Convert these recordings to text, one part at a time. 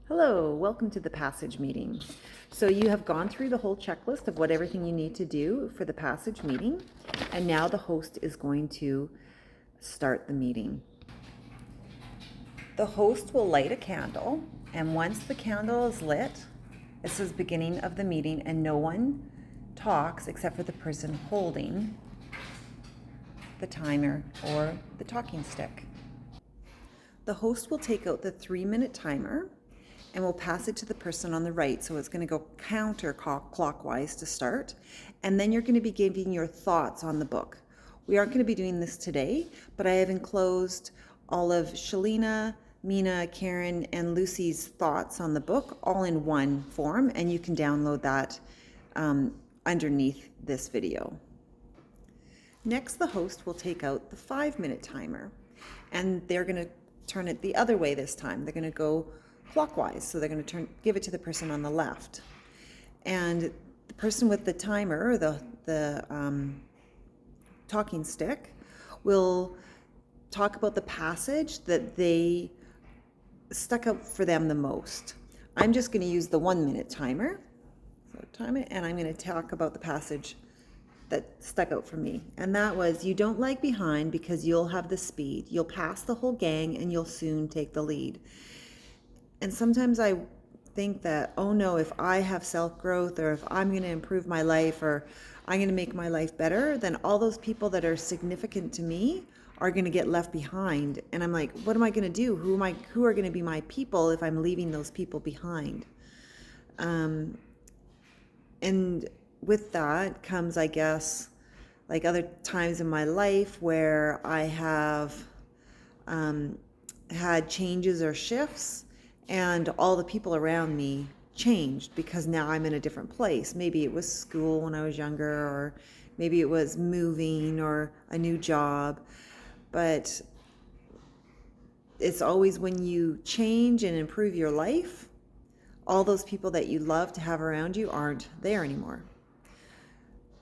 Hello, welcome to the Passage meeting. So you have gone through the whole checklist of what everything you need to do for the Passage meeting, and now the host is going to start the meeting. The host will light a candle, and once the candle is lit, this is the beginning of the meeting, and no one talks except for the person holding the timer or the talking stick. The host will take out the 3-minute timer and we'll pass it to the person on the right. So it's going to go counterclockwise to start. And then you're going to be giving your thoughts on the book. We aren't going to be doing this today, but I have enclosed all of Shalina, Mina, Karen, and Lucy's thoughts on the book all in one form, and you can download that underneath this video. Next, the host will take out the 5-minute timer, and they're going to turn it the other way this time. They're going to go clockwise, so they're going to give it to the person on the left. And the person with the timer, or the talking stick, will talk about the passage that they stuck out for them the most. I'm just going to use the 1-minute timer. So time it, and I'm going to talk about the passage that stuck out for me. And that was, "You don't lag behind because you'll have the speed. You'll pass the whole gang and you'll soon take the lead." And sometimes I think that, oh no, if I have self-growth, or if I'm going to improve my life, or I'm going to make my life better, then all those people that are significant to me are going to get left behind. And I'm like, what am I going to do? Who are going to be my people if I'm leaving those people behind? And with that comes, I guess, like other times in my life where I have had changes or shifts, and all the people around me changed because now I'm in a different place. Maybe it was school when I was younger, or maybe it was moving or a new job. But it's always when you change and improve your life, all those people that you love to have around you aren't there anymore.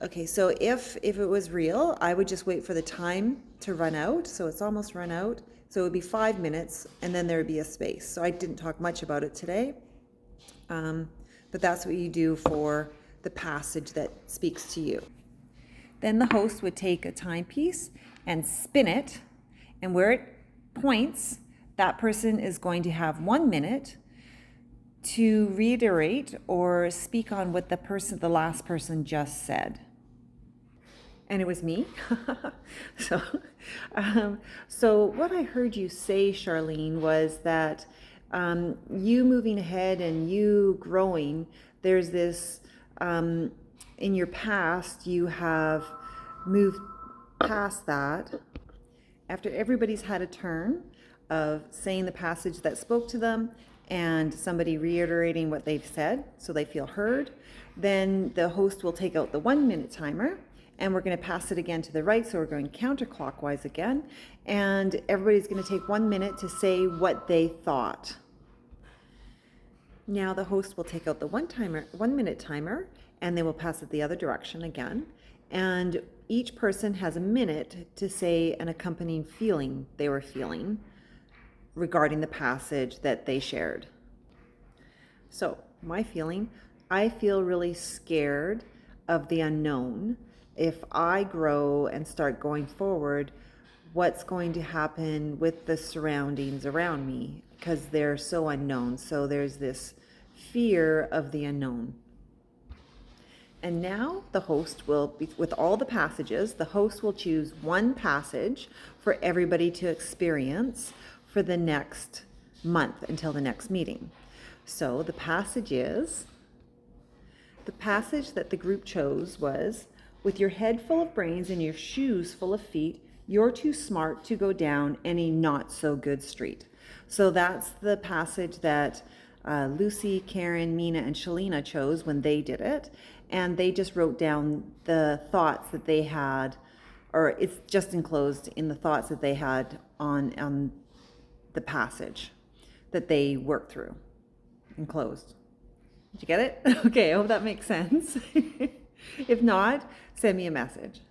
Okay, so if it was real, I would just wait for the time to run out. So it's almost run out. So it would be 5 minutes, and then there would be a space. So I didn't talk much about it today, but that's what you do for the passage that speaks to you. Then the host would take a timepiece and spin it, and where it points, that person is going to have 1 minute to reiterate or speak on what the last person just said. And it was me. So what I heard you say, Charlene, was that you moving ahead and you growing, there's this, in your past, you have moved past that after everybody's had a turn of saying the passage that spoke to them and somebody reiterating what they've said so they feel heard. Then the host will take out the 1-minute timer, and we're going to pass it again to the right, so we're going counterclockwise again, and everybody's going to take 1 minute to say what they thought. Now the host will take out the 1-minute timer, and they will pass it the other direction again, and each person has a minute to say an accompanying feeling they were feeling regarding the passage that they shared. So my feeling, I feel really scared of the unknown. If I grow and start going forward, what's going to happen with the surroundings around me, because they're so unknown. So there's this fear of the unknown. And now the host will, with all the passages, the host will choose one passage for everybody to experience for the next month until the next meeting. So the passage that the group chose was, "With your head full of brains and your shoes full of feet, you're too smart to go down any not so good street." So that's the passage that Lucy, Karen, Mina, and Shalina chose when they did it. And they just wrote down the thoughts that they had, or it's just enclosed in the thoughts that they had on the passage that they worked through. Enclosed. Did you get it? Okay, I hope that makes sense. If not, send me a message.